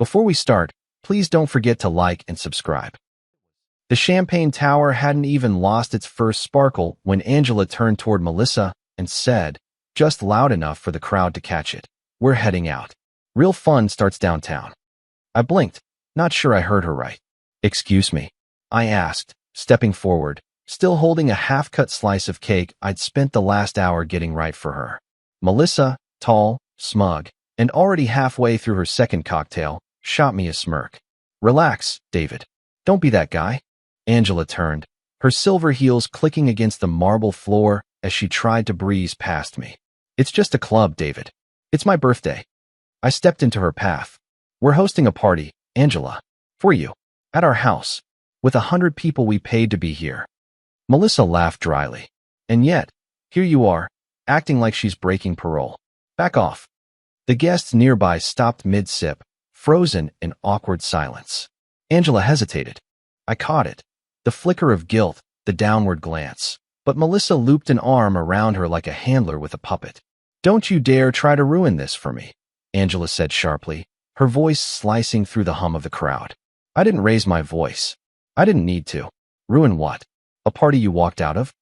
Before we start, please don't forget to like and subscribe. The champagne tower hadn't even lost its first sparkle when Angela turned toward Melissa and said, just loud enough for the crowd to catch it, "We're heading out. Real fun starts downtown." I blinked, not sure I heard her right. "Excuse me?" I asked, stepping forward, still holding a half-cut slice of cake I'd spent the last hour getting right for her. Melissa, tall, smug, and already halfway through her second cocktail, shot me a smirk. "Relax, David. Don't be that guy." Angela turned, her silver heels clicking against the marble floor as she tried to breeze past me. "It's just a club, David. It's my birthday." I stepped into her path. "We're hosting a party, Angela. For you. At our house. With 100 people we paid to be here." Melissa laughed dryly. "And yet, here you are, acting like she's breaking parole. Back off." The guests nearby stopped mid-sip, frozen in awkward silence. Angela hesitated. I caught it. The flicker of guilt, the downward glance. But Melissa looped an arm around her like a handler with a puppet. "Don't you dare try to ruin this for me," Angela said sharply, her voice slicing through the hum of the crowd. I didn't raise my voice. I didn't need to. Ruin what? A party you walked out of?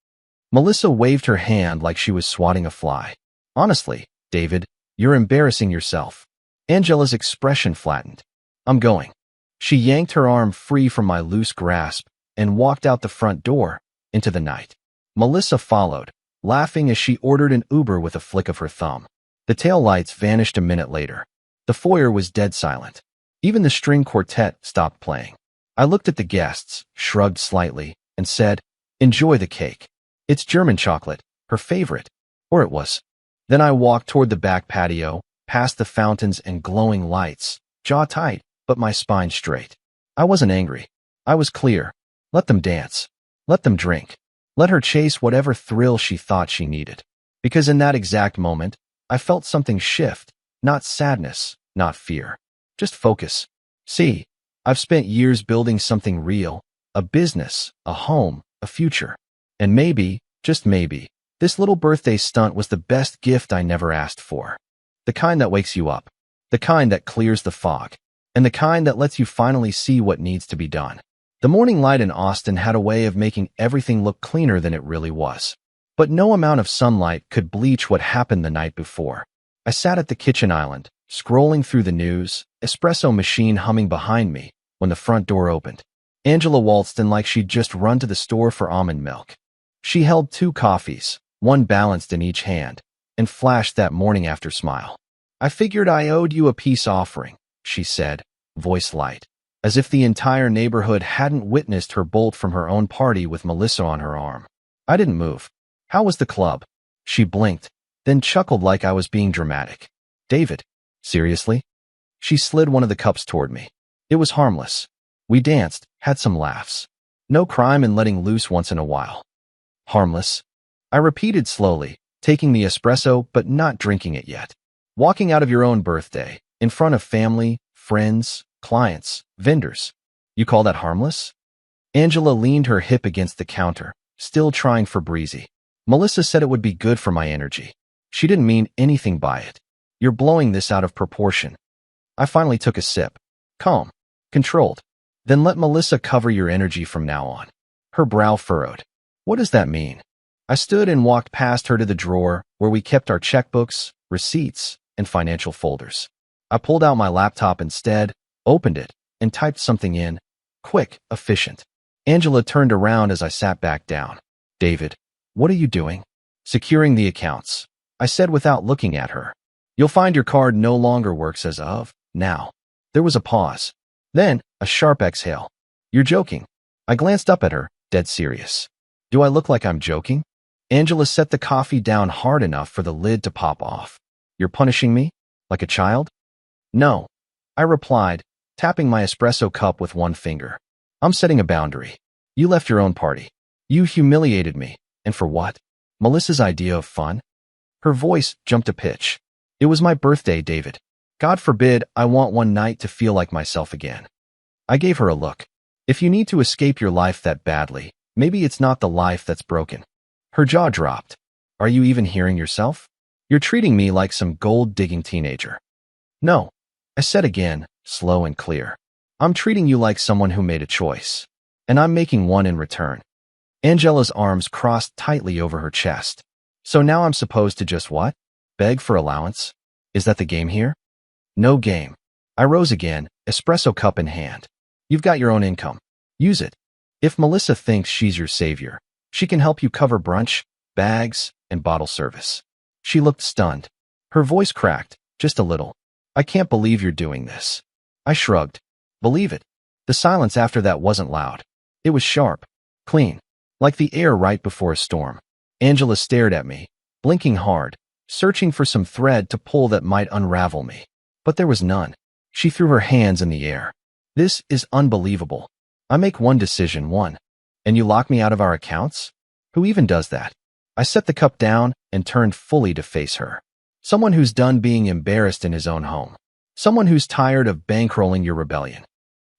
Melissa waved her hand like she was swatting a fly. "Honestly, David, you're embarrassing yourself." Angela's expression flattened. "I'm going." She yanked her arm free from my loose grasp and walked out the front door, into the night. Melissa followed, laughing as she ordered an Uber with a flick of her thumb. The taillights vanished a minute later. The foyer was dead silent. Even the string quartet stopped playing. I looked at the guests, shrugged slightly, and said, "Enjoy the cake. It's German chocolate, her favorite." Or it was. Then I walked toward the back patio, past the fountains and glowing lights, jaw tight, but my spine straight. I wasn't angry. I was clear. Let them dance. Let them drink. Let her chase whatever thrill she thought she needed. Because in that exact moment, I felt something shift. Not sadness, not fear. Just focus. See, I've spent years building something real. A business, a home, a future. And maybe, just maybe, this little birthday stunt was the best gift I never asked for. The kind that wakes you up. The kind that clears the fog. And the kind that lets you finally see what needs to be done. The morning light in Austin had a way of making everything look cleaner than it really was. But no amount of sunlight could bleach what happened the night before. I sat at the kitchen island, scrolling through the news, espresso machine humming behind me, when the front door opened. Angela waltzed in like she'd just run to the store for almond milk. She held 2 coffees, one balanced in each hand, and flashed that morning after smile. "I figured I owed you a peace offering," she said, voice light, as if the entire neighborhood hadn't witnessed her bolt from her own party with Melissa on her arm. I didn't move. "How was the club?" She blinked, then chuckled like I was being dramatic. "David, seriously?" She slid one of the cups toward me. "It was harmless. We danced, had some laughs. No crime in letting loose once in a while." "Harmless?" I repeated slowly, taking the espresso but not drinking it yet. "Walking out of your own birthday, in front of family, friends, clients, vendors. You call that harmless?" Angela leaned her hip against the counter, still trying for breezy. "Melissa said it would be good for my energy. She didn't mean anything by it. You're blowing this out of proportion." I finally took a sip. Calm. Controlled. "Then let Melissa cover your energy from now on." Her brow furrowed. "What does that mean?" I stood and walked past her to the drawer where we kept our checkbooks, receipts, and financial folders. I pulled out my laptop instead, opened it, and typed something in. Quick, efficient. Angela turned around as I sat back down. "David, what are you doing?" "Securing the accounts," I said without looking at her. "You'll find your card no longer works as of now." There was a pause. Then, a sharp exhale. "You're joking." I glanced up at her, dead serious. "Do I look like I'm joking?" Angela set the coffee down hard enough for the lid to pop off. "You're punishing me? Like a child?" "No," I replied, tapping my espresso cup with one finger. "I'm setting a boundary. You left your own party. You humiliated me. And for what? Melissa's idea of fun?" Her voice jumped a pitch. "It was my birthday, David. God forbid I want one night to feel like myself again." I gave her a look. "If you need to escape your life that badly, maybe it's not the life that's broken." Her jaw dropped. "Are you even hearing yourself? You're treating me like some gold-digging teenager." "No," I said again, slow and clear. I'm treating you like someone who made a choice, and I'm making one in return. Angela's arms crossed tightly over her chest. So now I'm supposed to just what? Beg for allowance? Is that the game here? No game. I rose again, espresso cup in hand. You've got your own income. Use it. If Melissa thinks she's your savior, she can help you cover brunch, bags, and bottle service. She looked stunned. Her voice cracked, just a little. I can't believe you're doing this. I shrugged. Believe it. The silence after that wasn't loud. It was sharp, clean, like the air right before a storm. Angela stared at me, blinking hard, searching for some thread to pull that might unravel me. But there was none. She threw her hands in the air. This is unbelievable. I make one decision, and you lock me out of our accounts? Who even does that? I set the cup down and turned fully to face her. Someone who's done being embarrassed in his own home. Someone who's tired of bankrolling your rebellion.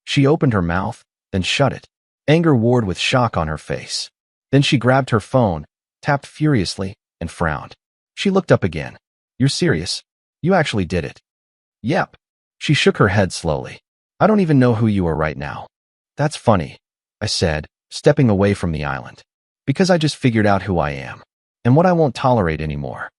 She opened her mouth, then shut it. Anger warred with shock on her face. Then she grabbed her phone, tapped furiously, and frowned. She looked up again. You're serious? You actually did it? Yep. She shook her head slowly. I don't even know who you are right now. That's funny, I said, stepping away from the island. Because I just figured out who I am, and what I won't tolerate anymore.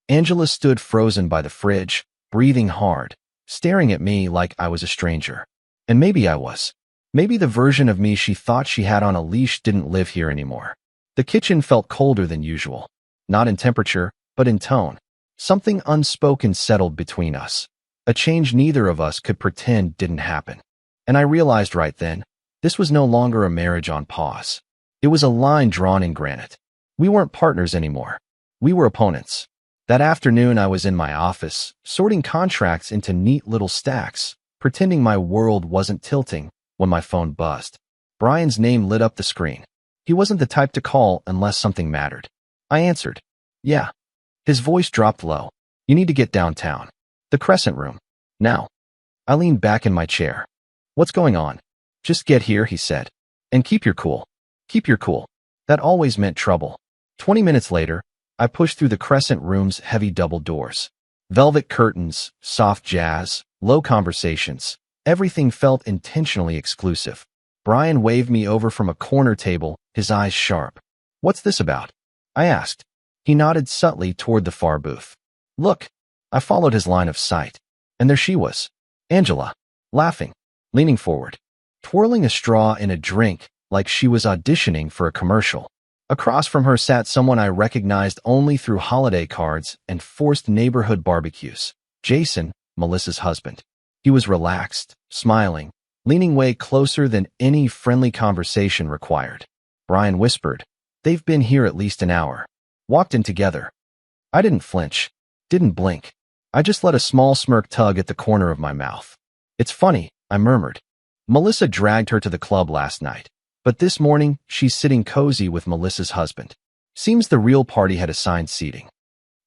Angela stood frozen by the fridge, breathing hard, staring at me like I was a stranger. And maybe I was. Maybe the version of me she thought she had on a leash didn't live here anymore. The kitchen felt colder than usual. Not in temperature, but in tone. Something unspoken settled between us. A change neither of us could pretend didn't happen. And I realized right then, this was no longer a marriage on pause. It was a line drawn in granite. We weren't partners anymore. We were opponents. That afternoon I was in my office, sorting contracts into neat little stacks, pretending my world wasn't tilting, when my phone buzzed. Brian's name lit up the screen. He wasn't the type to call unless something mattered. I answered. Yeah. His voice dropped low. You need to get downtown. The Crescent Room. Now. I leaned back in my chair. What's going on? Just get here, he said. And keep your cool. Keep your cool. That always meant trouble. 20 minutes later, I pushed through the Crescent Room's heavy double doors. Velvet curtains, soft jazz, low conversations. Everything felt intentionally exclusive. Brian waved me over from a corner table, his eyes sharp. What's this about? I asked. He nodded subtly toward the far booth. Look. I followed his line of sight. And there she was. Angela. Laughing. Leaning forward. Twirling a straw in a drink like she was auditioning for a commercial. Across from her sat someone I recognized only through holiday cards and forced neighborhood barbecues. Jason, Melissa's husband. He was relaxed, smiling, leaning way closer than any friendly conversation required. Brian whispered, They've been here at least an hour. Walked in together. I didn't flinch, didn't blink. I just let a small smirk tug at the corner of my mouth. It's funny, I murmured. Melissa dragged her to the club last night, but this morning she's sitting cozy with Melissa's husband. Seems the real party had assigned seating.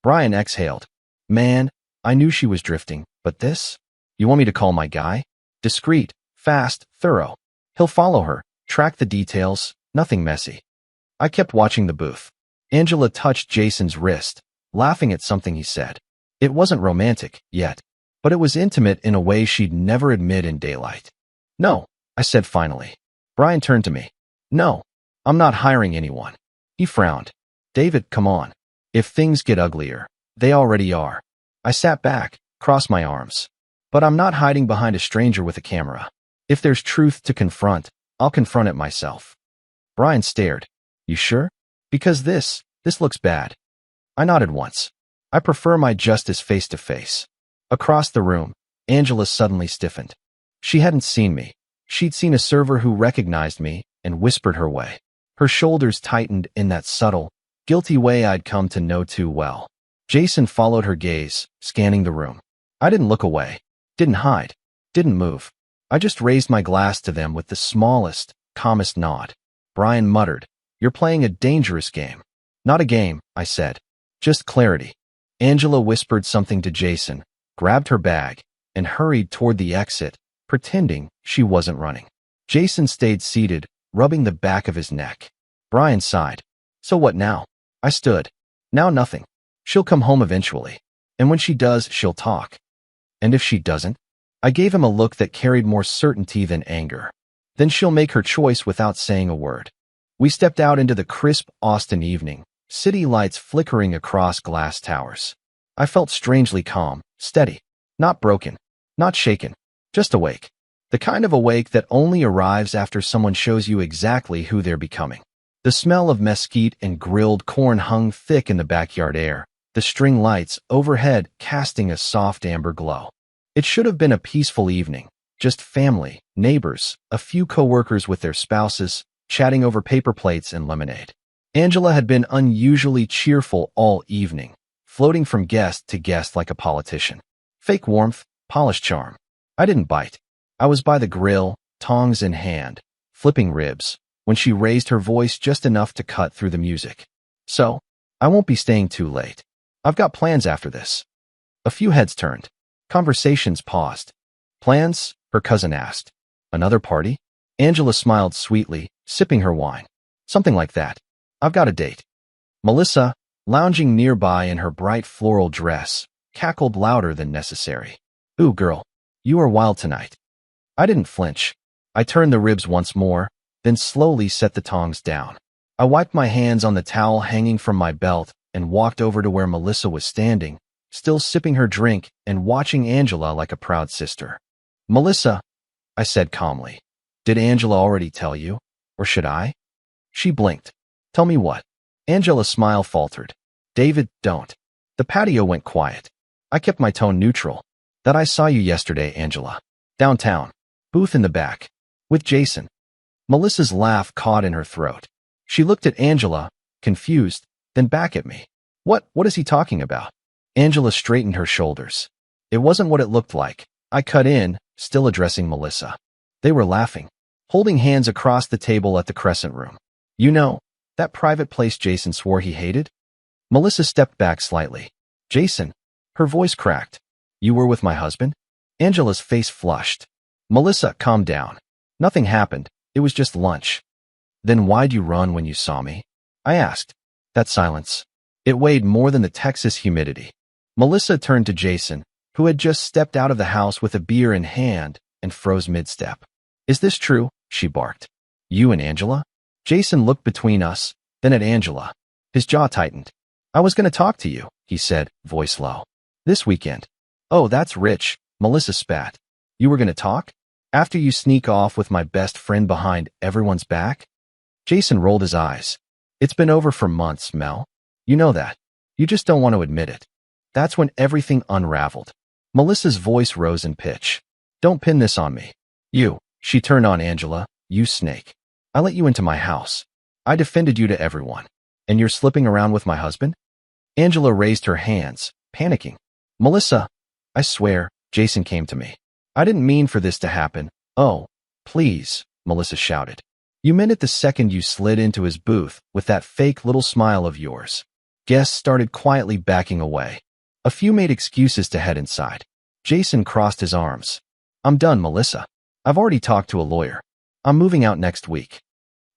Brian exhaled. Man, I knew she was drifting, but this? You want me to call my guy? Discreet, fast, thorough. He'll follow her, track the details, nothing messy. I kept watching the booth. Angela touched Jason's wrist, laughing at something he said. It wasn't romantic, yet, but it was intimate in a way she'd never admit in daylight. No, I said finally. Brian turned to me. No, I'm not hiring anyone. He frowned. David, come on. If things get uglier, they already are. I sat back, crossed my arms. But I'm not hiding behind a stranger with a camera. If there's truth to confront, I'll confront it myself. Brian stared. You sure? Because this looks bad. I nodded once. I prefer my justice face to face. Across the room, Angela suddenly stiffened. She hadn't seen me. She'd seen a server who recognized me and whispered her way. Her shoulders tightened in that subtle, guilty way I'd come to know too well. Jason followed her gaze, scanning the room. I didn't look away, didn't hide, didn't move. I just raised my glass to them with the smallest, calmest nod. Brian muttered, You're playing a dangerous game. Not a game, I said. Just clarity. Angela whispered something to Jason, grabbed her bag, and hurried toward the exit, pretending she wasn't running. Jason stayed seated, rubbing the back of his neck. Brian sighed. So what now? I stood. Now nothing. She'll come home eventually. And when she does, she'll talk. And if she doesn't? I gave him a look that carried more certainty than anger. Then she'll make her choice without saying a word. We stepped out into the crisp Austin evening, city lights flickering across glass towers. I felt strangely calm, steady, not broken, not shaken, just awake. The kind of awake that only arrives after someone shows you exactly who they're becoming. The smell of mesquite and grilled corn hung thick in the backyard air, the string lights overhead casting a soft amber glow. It should have been a peaceful evening, just family, neighbors, a few coworkers with their spouses, chatting over paper plates and lemonade. Angela had been unusually cheerful all evening, floating from guest to guest like a politician. Fake warmth, polished charm. I didn't bite. I was by the grill, tongs in hand, flipping ribs, when she raised her voice just enough to cut through the music. So, I won't be staying too late. I've got plans after this. A few heads turned. Conversations paused. Plans? Her cousin asked. Another party? Angela smiled sweetly, sipping her wine. Something like that. I've got a date. Melissa, lounging nearby in her bright floral dress, cackled louder than necessary. Ooh, girl, you are wild tonight. I didn't flinch. I turned the ribs once more, then slowly set the tongs down. I wiped my hands on the towel hanging from my belt and walked over to where Melissa was standing, still sipping her drink and watching Angela like a proud sister. Melissa, I said calmly, did Angela already tell you, or should I? She blinked. Tell me what? Angela's smile faltered. David, don't. The patio went quiet. I kept my tone neutral. That I saw you yesterday, Angela. Downtown. Booth in the back. With Jason. Melissa's laugh caught in her throat. She looked at Angela, confused, then back at me. What is he talking about? Angela straightened her shoulders. It wasn't what it looked like. I cut in, still addressing Melissa. They were laughing, holding hands across the table at the Crescent Room. You know, that private place Jason swore he hated? Melissa stepped back slightly. Jason. Her voice cracked. You were with my husband? Angela's face flushed. Melissa, calm down. Nothing happened. It was just lunch. Then why'd you run when you saw me? I asked. That silence. It weighed more than the Texas humidity. Melissa turned to Jason, who had just stepped out of the house with a beer in hand, and froze mid-step. Is this true? She barked. You and Angela? Jason looked between us, then at Angela. His jaw tightened. I was going to talk to you, he said, voice low. This weekend. Oh, that's rich, Melissa spat. You were going to talk? After you sneak off with my best friend behind everyone's back? Jason rolled his eyes. It's been over for months, Mel. You know that. You just don't want to admit it. That's when everything unraveled. Melissa's voice rose in pitch. Don't pin this on me. You, she turned on Angela, you snake. I let you into my house. I defended you to everyone. And you're slipping around with my husband? Angela raised her hands, panicking. Melissa, I swear, Jason came to me. I didn't mean for this to happen. Oh, please, Melissa shouted. You meant it the second you slid into his booth with that fake little smile of yours. Guests started quietly backing away. A few made excuses to head inside. Jason crossed his arms. I'm done, Melissa. I've already talked to a lawyer. I'm moving out next week.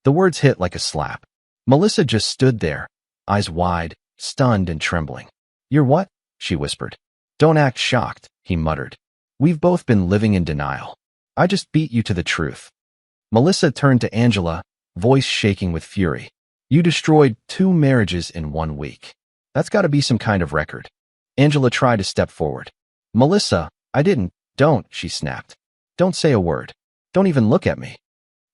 The words hit like a slap. Melissa just stood there, eyes wide, stunned and trembling. You're what? She whispered. Don't act shocked, he muttered. We've both been living in denial. I just beat you to the truth. Melissa turned to Angela, voice shaking with fury. You destroyed 2 marriages in 1 week. That's got to be some kind of record. Angela tried to step forward. Melissa, I didn't. Don't, she snapped. Don't say a word. Don't even look at me.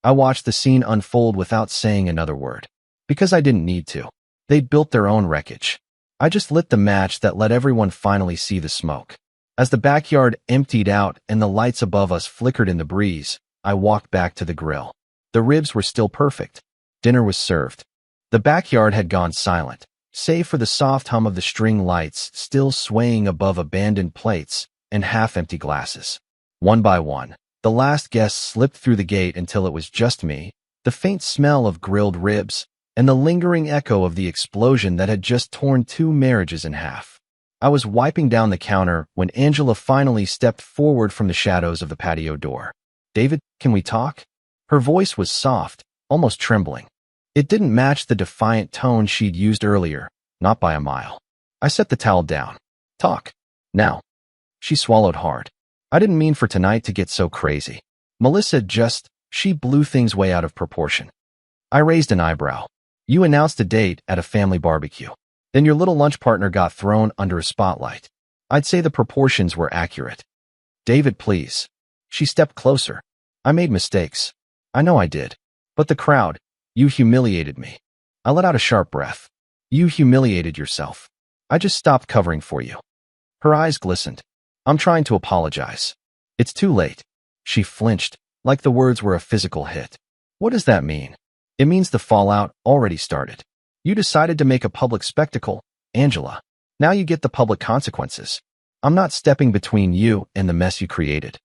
I watched the scene unfold without saying another word. Because I didn't need to. They'd built their own wreckage. I just lit the match that let everyone finally see the smoke. As the backyard emptied out and the lights above us flickered in the breeze, I walked back to the grill. The ribs were still perfect. Dinner was served. The backyard had gone silent, save for the soft hum of the string lights still swaying above abandoned plates and half-empty glasses. One by one, the last guest slipped through the gate until it was just me, the faint smell of grilled ribs, and the lingering echo of the explosion that had just torn 2 marriages in half. I was wiping down the counter when Angela finally stepped forward from the shadows of the patio door. David, can we talk? Her voice was soft, almost trembling. It didn't match the defiant tone she'd used earlier, not by a mile. I set the towel down. Talk. Now. She swallowed hard. I didn't mean for tonight to get so crazy. Melissa she blew things way out of proportion. I raised an eyebrow. You announced a date at a family barbecue. Then your little lunch partner got thrown under a spotlight. I'd say the proportions were accurate. David, please. She stepped closer. I made mistakes. I know I did. But the crowd, you humiliated me. I let out a sharp breath. You humiliated yourself. I just stopped covering for you. Her eyes glistened. I'm trying to apologize. It's too late. She flinched, like the words were a physical hit. What does that mean? It means the fallout already started. You decided to make a public spectacle, Angela. Now you get the public consequences. I'm not stepping between you and the mess you created.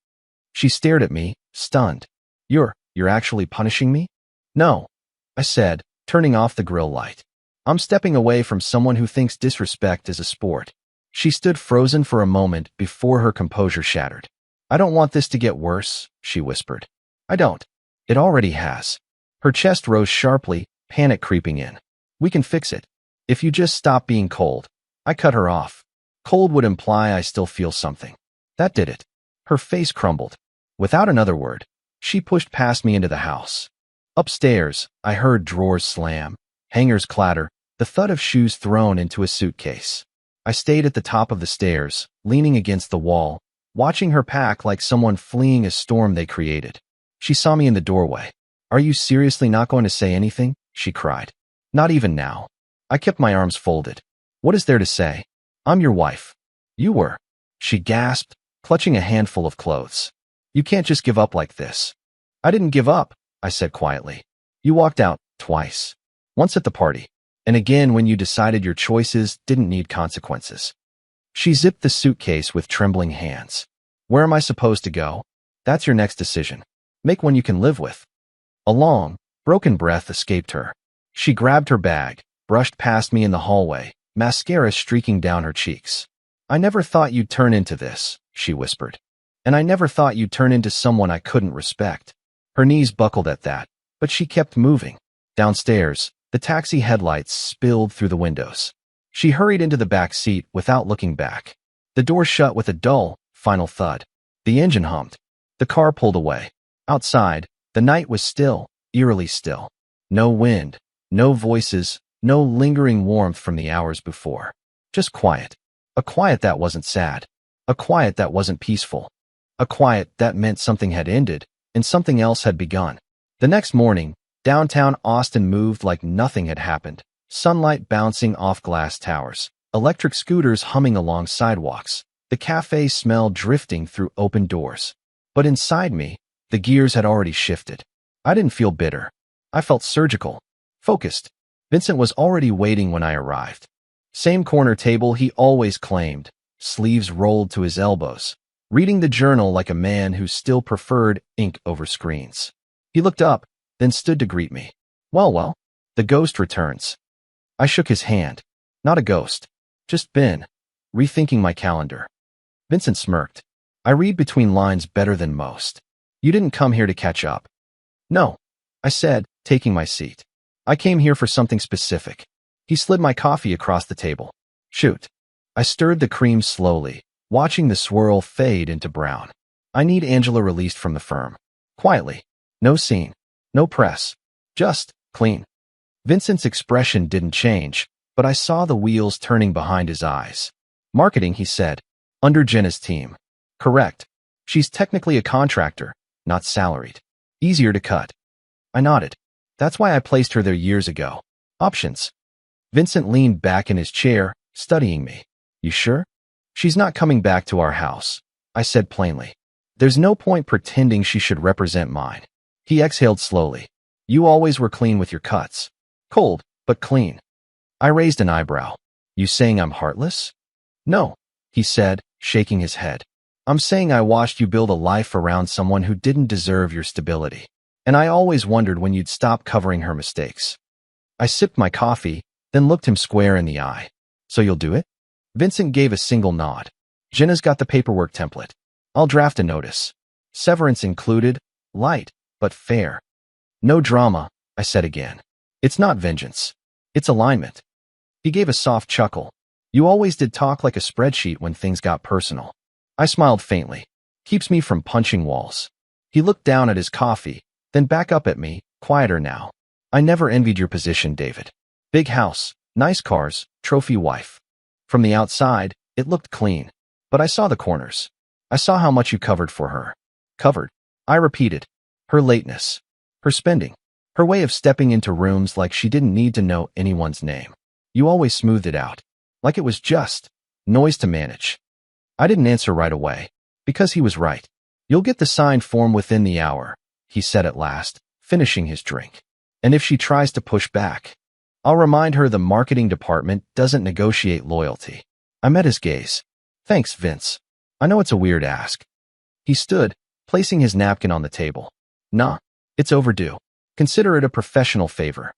She stared at me, stunned. You're actually punishing me? No, I said, turning off the grill light. I'm stepping away from someone who thinks disrespect is a sport. She stood frozen for a moment before her composure shattered. I don't want this to get worse, she whispered. I don't. It already has. Her chest rose sharply, panic creeping in. We can fix it. If you just stop being cold. I cut her off. Cold would imply I still feel something. That did it. Her face crumbled. Without another word, she pushed past me into the house. Upstairs, I heard drawers slam, hangers clatter, the thud of shoes thrown into a suitcase. I stayed at the top of the stairs, leaning against the wall, watching her pack like someone fleeing a storm they created. She saw me in the doorway. Are you seriously not going to say anything? She cried. Not even now. I kept my arms folded. What is there to say? I'm your wife. You were. She gasped, clutching a handful of clothes. You can't just give up like this. I didn't give up, I said quietly. You walked out twice. Once at the party, and again when you decided your choices didn't need consequences. She zipped the suitcase with trembling hands. Where am I supposed to go? That's your next decision. Make one you can live with. A long, broken breath escaped her. She grabbed her bag, brushed past me in the hallway, mascara streaking down her cheeks. I never thought you'd turn into this, she whispered. And I never thought you'd turn into someone I couldn't respect. Her knees buckled at that, but she kept moving. Downstairs, the taxi headlights spilled through the windows. She hurried into the back seat without looking back. The door shut with a dull, final thud. The engine hummed. The car pulled away. Outside, the night was still, eerily still. No wind, no voices, no lingering warmth from the hours before. Just quiet. A quiet that wasn't sad. A quiet that wasn't peaceful. A quiet that meant something had ended and something else had begun. The next morning, downtown Austin moved like nothing had happened. Sunlight bouncing off glass towers. Electric scooters humming along sidewalks. The cafe smell drifting through open doors. But inside me, the gears had already shifted. I didn't feel bitter. I felt surgical. Focused. Vincent was already waiting when I arrived. Same corner table he always claimed, sleeves rolled to his elbows, reading the journal like a man who still preferred ink over screens. He looked up, then stood to greet me. Well, the ghost returns. I shook his hand. Not a ghost. Just been rethinking my calendar. Vincent smirked. I read between lines better than most. You didn't come here to catch up. No, I said, taking my seat. I came here for something specific. He slid my coffee across the table. Shoot. I stirred the cream slowly, watching the swirl fade into brown. I need Angela released from the firm. Quietly. No scene. No press. Just clean. Vincent's expression didn't change, but I saw the wheels turning behind his eyes. Marketing, he said. Under Jenna's team. Correct. She's technically a contractor, not salaried. Easier to cut. I nodded. That's why I placed her there years ago. Options. Vincent leaned back in his chair, studying me. You sure? She's not coming back to our house, I said plainly. There's no point pretending she should represent mine. He exhaled slowly. You always were clean with your cuts. Cold, but clean. I raised an eyebrow. You saying I'm heartless? No, he said, shaking his head. I'm saying I watched you build a life around someone who didn't deserve your stability. And I always wondered when you'd stop covering her mistakes. I sipped my coffee, then looked him square in the eye. So you'll do it? Vincent gave a single nod. Jenna's got the paperwork template. I'll draft a notice. Severance included, light, but fair. No drama, I said again. It's not vengeance. It's alignment. He gave a soft chuckle. You always did talk like a spreadsheet when things got personal. I smiled faintly. Keeps me from punching walls. He looked down at his coffee, then back up at me, quieter now. I never envied your position, David. Big house, nice cars, trophy wife. From the outside, it looked clean. But I saw the corners. I saw how much you covered for her. Covered. I repeated. Her lateness. Her spending. Her way of stepping into rooms like she didn't need to know anyone's name. You always smoothed it out. Like it was just noise to manage. I didn't answer right away. Because he was right. You'll get the signed form within the hour, he said at last, finishing his drink. And if she tries to push back, I'll remind her the marketing department doesn't negotiate loyalty. I met his gaze. Thanks, Vince. I know it's a weird ask. He stood, placing his napkin on the table. Nah, it's overdue. Consider it a professional favor.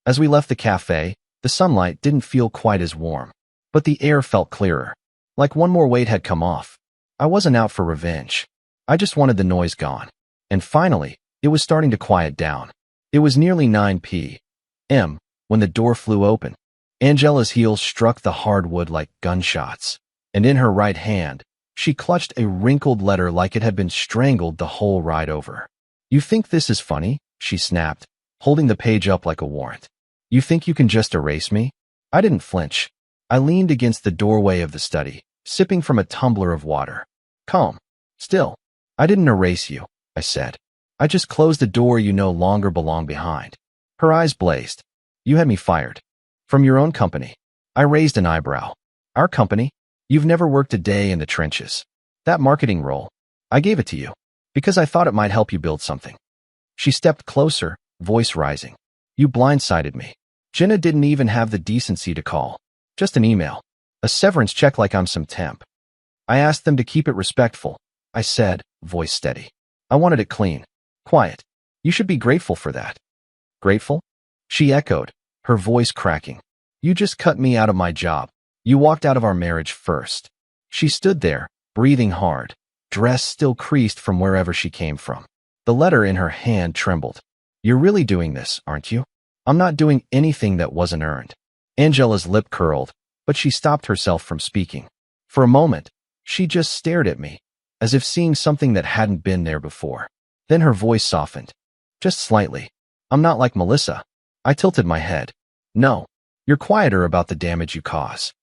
As we left the cafe, the sunlight didn't feel quite as warm, but the air felt clearer. Like one more weight had come off. I wasn't out for revenge. I just wanted the noise gone. And finally, it was starting to quiet down. It was nearly 9 p.m. when the door flew open. Angela's heels struck the hardwood like gunshots, and in her right hand, she clutched a wrinkled letter like it had been strangled the whole ride over. You think this is funny? She snapped, holding the page up like a warrant. You think you can just erase me? I didn't flinch. I leaned against the doorway of the study, sipping from a tumbler of water. Calm. Still. I didn't erase you, I said. I just closed a door you no longer belong behind. Her eyes blazed. You had me fired. From your own company. I raised an eyebrow. Our company? You've never worked a day in the trenches. That marketing role. I gave it to you. Because I thought it might help you build something. She stepped closer, voice rising. You blindsided me. Jenna didn't even have the decency to call. Just an email. A severance check like I'm some temp. I asked them to keep it respectful. I said, voice steady. I wanted it clean. Quiet. You should be grateful for that. Grateful? She echoed, her voice cracking. You just cut me out of my job. You walked out of our marriage first. She stood there, breathing hard, dress still creased from wherever she came from. The letter in her hand trembled. You're really doing this, aren't you? I'm not doing anything that wasn't earned. Angela's lip curled, but she stopped herself from speaking. For a moment, she just stared at me, as if seeing something that hadn't been there before. Then her voice softened. Just slightly. I'm not like Melissa. I tilted my head. No, you're quieter about the damage you cause.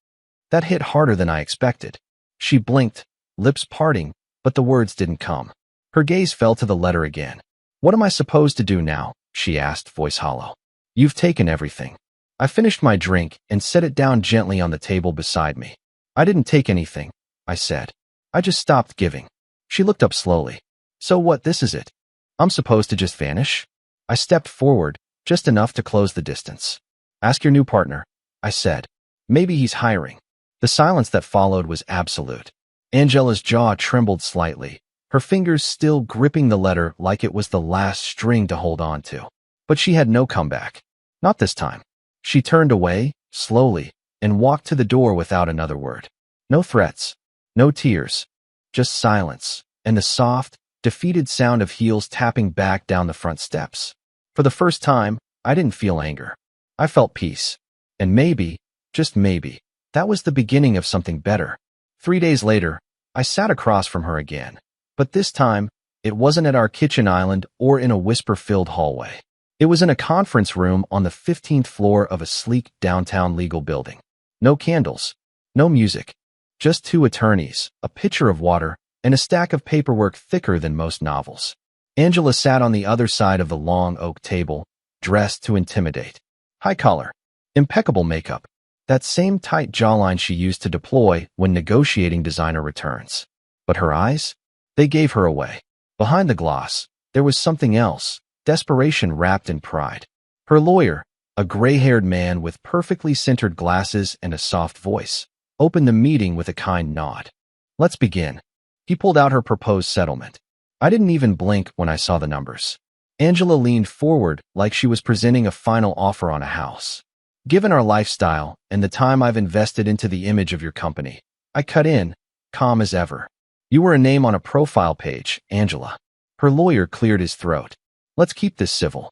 That hit harder than I expected. She blinked, lips parting, but the words didn't come. Her gaze fell to the letter again. What am I supposed to do now? She asked, voice hollow. You've taken everything. I finished my drink and set it down gently on the table beside me. I didn't take anything, I said. I just stopped giving. She looked up slowly. So what, this is it? I'm supposed to just vanish? I stepped forward, just enough to close the distance. Ask your new partner, I said. Maybe he's hiring. The silence that followed was absolute. Angela's jaw trembled slightly, her fingers still gripping the letter like it was the last string to hold on to. But she had no comeback. Not this time. She turned away, slowly, and walked to the door without another word. No threats. No tears. Just silence, and the soft, defeated sound of heels tapping back down the front steps. For the first time, I didn't feel anger. I felt peace. And maybe, just maybe, that was the beginning of something better. 3 days later, I sat across from her again. But this time, it wasn't at our kitchen island or in a whisper-filled hallway. It was in a conference room on the 15th floor of a sleek downtown legal building. No candles. No music. Just 2 attorneys, a pitcher of water, and a stack of paperwork thicker than most novels. Angela sat on the other side of the long oak table, dressed to intimidate. High collar. Impeccable makeup. That same tight jawline she used to deploy when negotiating designer returns. But her eyes? They gave her away. Behind the gloss, there was something else, desperation wrapped in pride. Her lawyer, a gray-haired man with perfectly centered glasses and a soft voice, opened the meeting with a kind nod. Let's begin. He pulled out her proposed settlement. I didn't even blink when I saw the numbers. Angela leaned forward like she was presenting a final offer on a house. Given our lifestyle and the time I've invested into the image of your company, I cut in, calm as ever. You were a name on a profile page, Angela. Her lawyer cleared his throat. Let's keep this civil.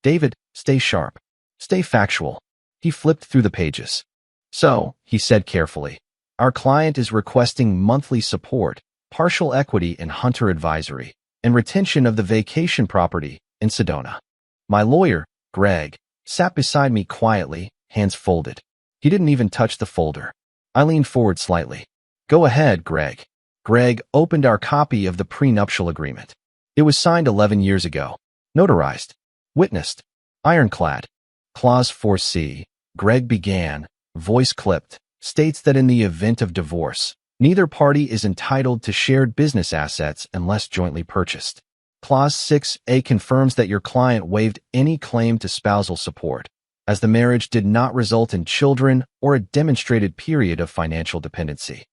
David, stay sharp. Stay factual. He flipped through the pages. So, he said carefully, our client is requesting monthly support, partial equity in Hunter Advisory, and retention of the vacation property in Sedona. My lawyer, Greg, sat beside me quietly, hands folded. He didn't even touch the folder. I leaned forward slightly. Go ahead, Greg. Greg opened our copy of the prenuptial agreement. It was signed 11 years ago. Notarized. Witnessed. Ironclad. Clause 4C. Greg began, voice clipped, states that in the event of divorce, neither party is entitled to shared business assets unless jointly purchased. Clause 6A confirms that your client waived any claim to spousal support, as the marriage did not result in children or a demonstrated period of financial dependency.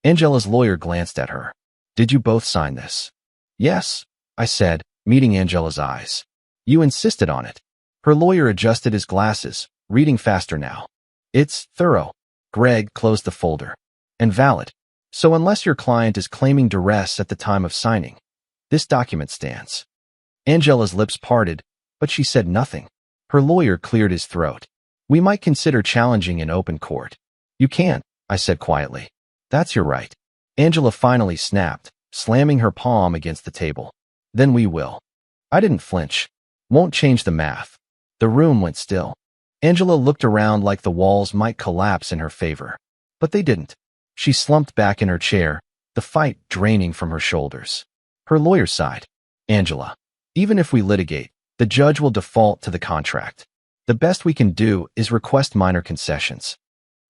Angela's lawyer glanced at her. Did you both sign this? Yes, I said, meeting Angela's eyes. You insisted on it. Her lawyer adjusted his glasses, reading faster now. It's thorough. Greg closed the folder. And valid. So unless your client is claiming duress at the time of signing, this document stands. Angela's lips parted, but she said nothing. Her lawyer cleared his throat. We might consider challenging in open court. You can't, I said quietly. That's your right. Angela finally snapped, slamming her palm against the table. Then we will. I didn't flinch. Won't change the math. The room went still. Angela looked around like the walls might collapse in her favor. But they didn't. She slumped back in her chair, the fight draining from her shoulders. Her lawyer sighed. Angela, even if we litigate, the judge will default to the contract. The best we can do is request minor concessions.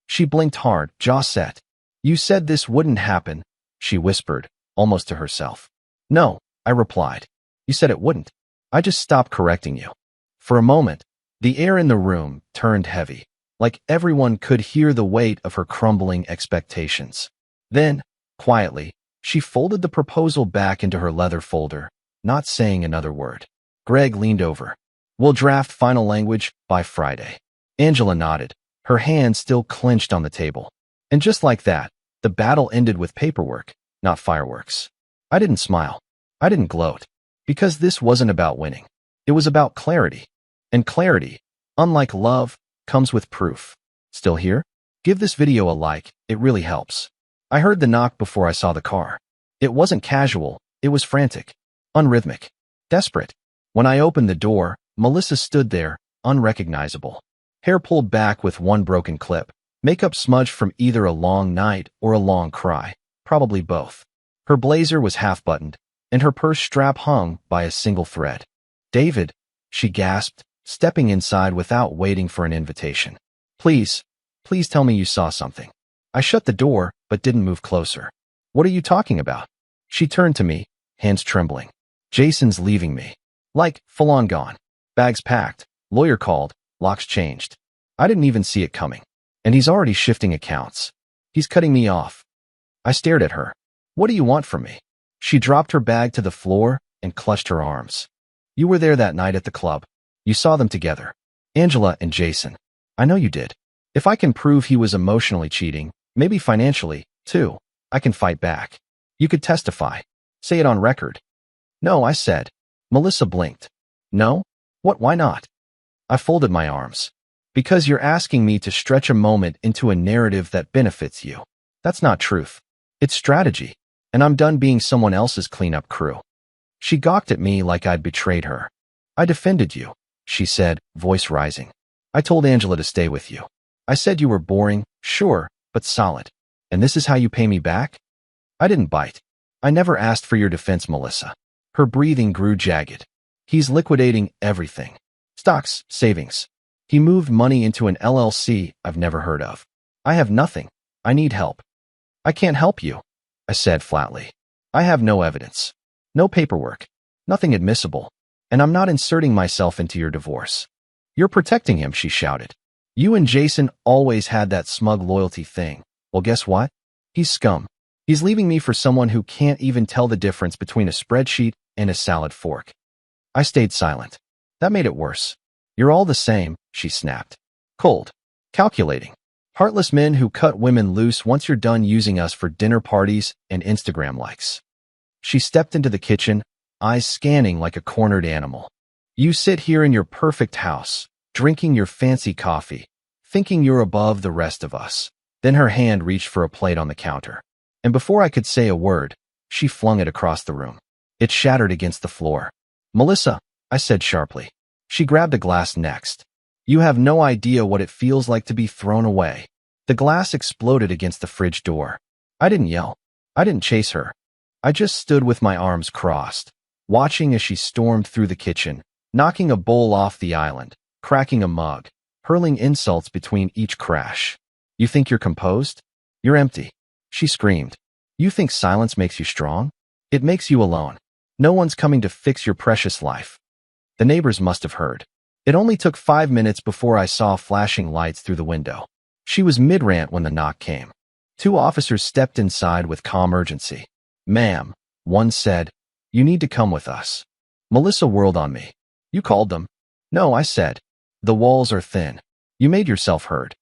She blinked hard, jaw set. You said this wouldn't happen, she whispered, almost to herself. No, I replied. You said it wouldn't. I just stopped correcting you. For a moment, the air in the room turned heavy, like everyone could hear the weight of her crumbling expectations. Then, quietly, she folded the proposal back into her leather folder, not saying another word. Greg leaned over. We'll draft final language by Friday. Angela nodded, her hand still clenched on the table. And just like that, the battle ended with paperwork, not fireworks. I didn't smile. I didn't gloat. Because this wasn't about winning. It was about clarity. And clarity, unlike love, comes with proof. Still here? Give this video a like, it really helps. I heard the knock before I saw the car. It wasn't casual, it was frantic, unrhythmic, desperate. When I opened the door, Melissa stood there, unrecognizable. Hair pulled back with one broken clip, makeup smudged from either a long night or a long cry, probably both. Her blazer was half-buttoned, and her purse strap hung by a single thread. David, she gasped, stepping inside without waiting for an invitation. Please tell me you saw something. I shut the door, but didn't move closer. What are you talking about? She turned to me, hands trembling. Jason's leaving me. Like, full on gone. Bags packed, lawyer called, locks changed. I didn't even see it coming. And he's already shifting accounts. He's cutting me off. I stared at her. What do you want from me? She dropped her bag to the floor and clutched her arms. You were there that night at the club. You saw them together. Angela and Jason. I know you did. If I can prove he was emotionally cheating, maybe financially, too, I can fight back. You could testify. Say it on record. No, I said. Melissa blinked. No? What, why not? I folded my arms. Because you're asking me to stretch a moment into a narrative that benefits you. That's not truth. It's strategy. And I'm done being someone else's cleanup crew. She gawked at me like I'd betrayed her. I defended you, she said, voice rising. I told Angela to stay with you. I said you were boring, sure, but solid. And this is how you pay me back? I didn't bite. I never asked for your defense, Melissa. Her breathing grew jagged. He's liquidating everything. Stocks, savings. He moved money into an LLC I've never heard of. I have nothing. I need help. I can't help you, I said flatly. I have no evidence. No paperwork. Nothing admissible. And I'm not inserting myself into your divorce. You're protecting him, she shouted. You and Jason always had that smug loyalty thing. Well, guess what? He's scum. He's leaving me for someone who can't even tell the difference between a spreadsheet and a salad fork. I stayed silent. That made it worse. You're all the same, she snapped. Cold. Calculating. Heartless men who cut women loose once you're done using us for dinner parties and Instagram likes. She stepped into the kitchen, eyes scanning like a cornered animal. You sit here in your perfect house, drinking your fancy coffee, thinking you're above the rest of us. Then her hand reached for a plate on the counter. And before I could say a word, She flung it across the room. It shattered against the floor. "Melissa," I said sharply. She grabbed a glass next. "You have no idea what it feels like to be thrown away." The glass exploded against the fridge door. I didn't yell. I didn't chase her. I just stood with my arms crossed, watching as she stormed through the kitchen, knocking a bowl off the island, cracking a mug, hurling insults between each crash. "You think you're composed? You're empty," she screamed. "You think silence makes you strong? It makes you alone. No one's coming to fix your precious life." The neighbors must have heard. It only took 5 minutes before I saw flashing lights through the window. She was mid-rant when the knock came. 2 officers stepped inside with calm urgency. "Ma'am," one said, "you need to come with us." Melissa whirled on me. "You called them?" "No," I said. "The walls are thin. You made yourself heard."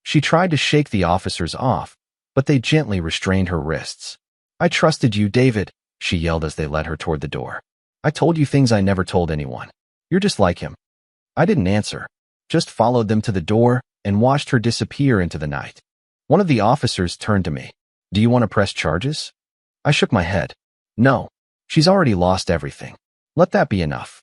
She tried to shake the officers off, but they gently restrained her wrists. "I trusted you, David," she yelled as they led her toward the door. "I told you things I never told anyone. You're just like him." I didn't answer, just followed them to the door and watched her disappear into the night. One of the officers turned to me. "Do you want to press charges?" I shook my head. "No. She's already lost everything. Let that be enough."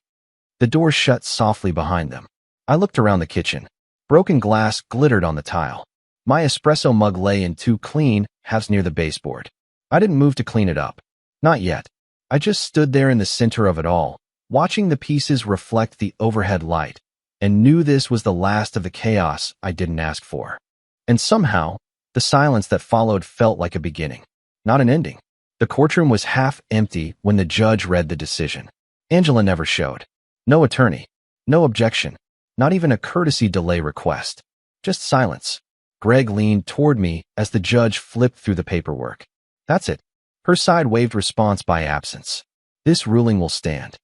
The door shut softly behind them. I looked around the kitchen. Broken glass glittered on the tile. My espresso mug lay in 2 clean halves near the baseboard. I didn't move to clean it up. Not yet. I just stood there in the center of it all, watching the pieces reflect the overhead light, and knew this was the last of the chaos I didn't ask for. And somehow, the silence that followed felt like a beginning, not an ending. The courtroom was half empty when the judge read the decision. Angela never showed. No attorney. No objection. Not even a courtesy delay request. Just silence. Greg leaned toward me as the judge flipped through the paperwork. "That's it." Her side waved response by absence. "This ruling will stand."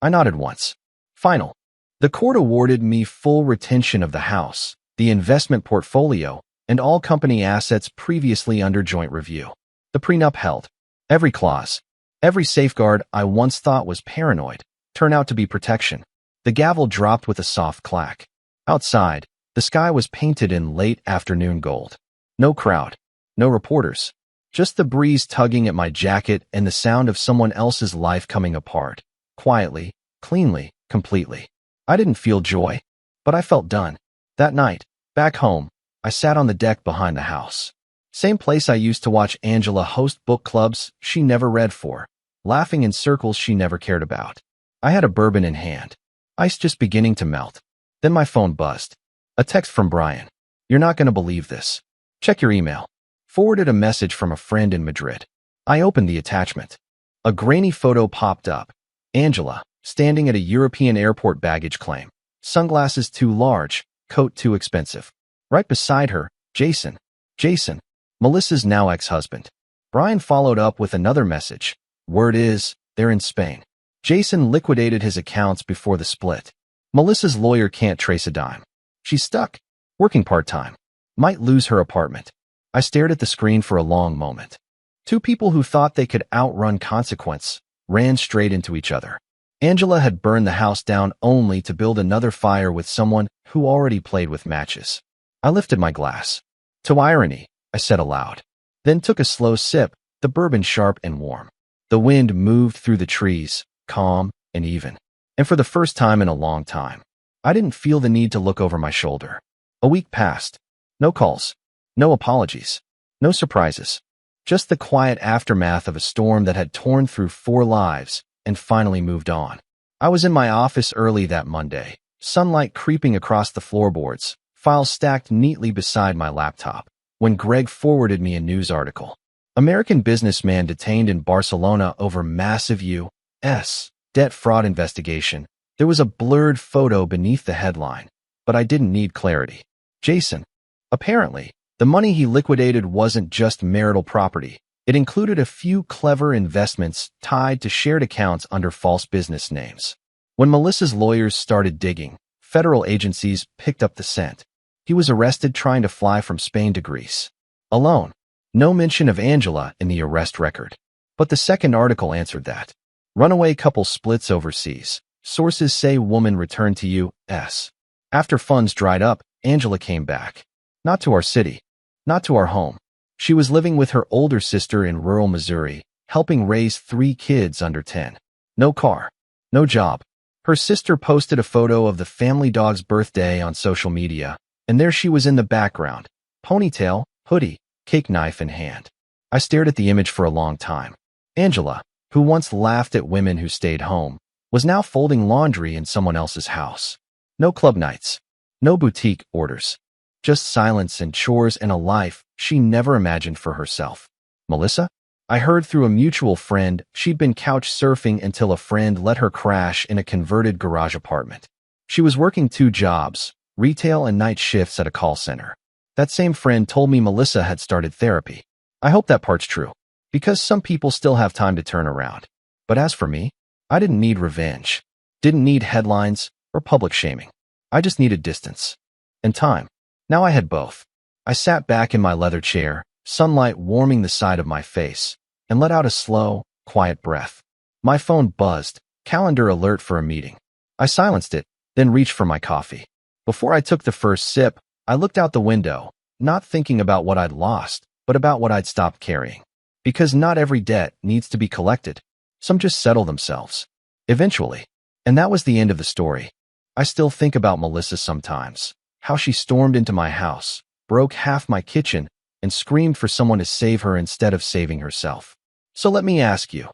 I nodded once. Final. The court awarded me full retention of the house, the investment portfolio, and all company assets previously under joint review. The prenup held. Every clause, every safeguard I once thought was paranoid, turned out to be protection. The gavel dropped with a soft clack. Outside, the sky was painted in late afternoon gold. No crowd. No reporters. Just the breeze tugging at my jacket and the sound of someone else's life coming apart. Quietly, cleanly, completely. I didn't feel joy, but I felt done. That night, back home, I sat on the deck behind the house. Same place I used to watch Angela host book clubs she never read for, laughing in circles she never cared about. I had a bourbon in hand, ice just beginning to melt. Then my phone buzzed. A text from Brian. "You're not going to believe this. Check your email." Forwarded a message from a friend in Madrid. I opened the attachment. A grainy photo popped up. Angela, standing at a European airport baggage claim. Sunglasses too large, coat too expensive. Right beside her, Jason. Jason, Melissa's now ex-husband. Brian followed up with another message. Word is, they're in Spain. Jason liquidated his accounts before the split. Melissa's lawyer can't trace a dime. She's stuck, working part-time. Might lose her apartment. I stared at the screen for a long moment. 2 people who thought they could outrun consequence ran straight into each other. Angela had burned the house down only to build another fire with someone who already played with matches. I lifted my glass. To irony, I said aloud. Then took a slow sip, the bourbon sharp and warm. The wind moved through the trees, calm and even. And for the first time in a long time, I didn't feel the need to look over my shoulder. A week passed. No calls. No apologies. No surprises. Just the quiet aftermath of a storm that had torn through 4 lives and finally moved on. I was in my office early that Monday, sunlight creeping across the floorboards, files stacked neatly beside my laptop, when Greg forwarded me a news article. American businessman detained in Barcelona over massive U.S. debt fraud investigation. There was a blurred photo beneath the headline, but I didn't need clarity. Jason. Apparently, the money he liquidated wasn't just marital property. It included a few clever investments tied to shared accounts under false business names. When Melissa's lawyers started digging, federal agencies picked up the scent. He was arrested trying to fly from Spain to Greece. Alone. No mention of Angela in the arrest record. But the second article answered that. Runaway couple splits overseas. Sources say woman returned to U.S. After funds dried up, Angela came back. Not to our city. Not to our home. She was living with her older sister in rural Missouri, helping raise 3 kids under 10. No car, no job. Her sister posted a photo of the family dog's birthday on social media, and there she was in the background, ponytail, hoodie, cake knife in hand. I stared at the image for a long time. Angela, who once laughed at women who stayed home, was now folding laundry in someone else's house. No club nights, no boutique orders, just silence and chores and a life she never imagined for herself. Melissa? I heard through a mutual friend she'd been couch surfing until a friend let her crash in a converted garage apartment. She was working 2 jobs, retail and night shifts at a call center. That same friend told me Melissa had started therapy. I hope that part's true, because some people still have time to turn around. But as for me, I didn't need revenge, didn't need headlines or public shaming. I just needed distance and time. Now I had both. I sat back in my leather chair, sunlight warming the side of my face, and let out a slow, quiet breath. My phone buzzed, calendar alert for a meeting. I silenced it, then reached for my coffee. Before I took the first sip, I looked out the window, not thinking about what I'd lost, but about what I'd stopped carrying. Because not every debt needs to be collected. Some just settle themselves. Eventually. And that was the end of the story. I still think about Melissa sometimes, how she stormed into my house, broke half my kitchen, and screamed for someone to save her instead of saving herself. So let me ask you,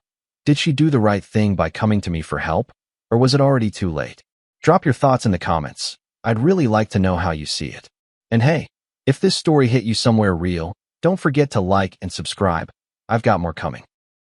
did she do the right thing by coming to me for help, or was it already too late? Drop your thoughts in the comments. I'd really like to know how you see it. And hey, if this story hit you somewhere real, don't forget to like and subscribe. I've got more coming.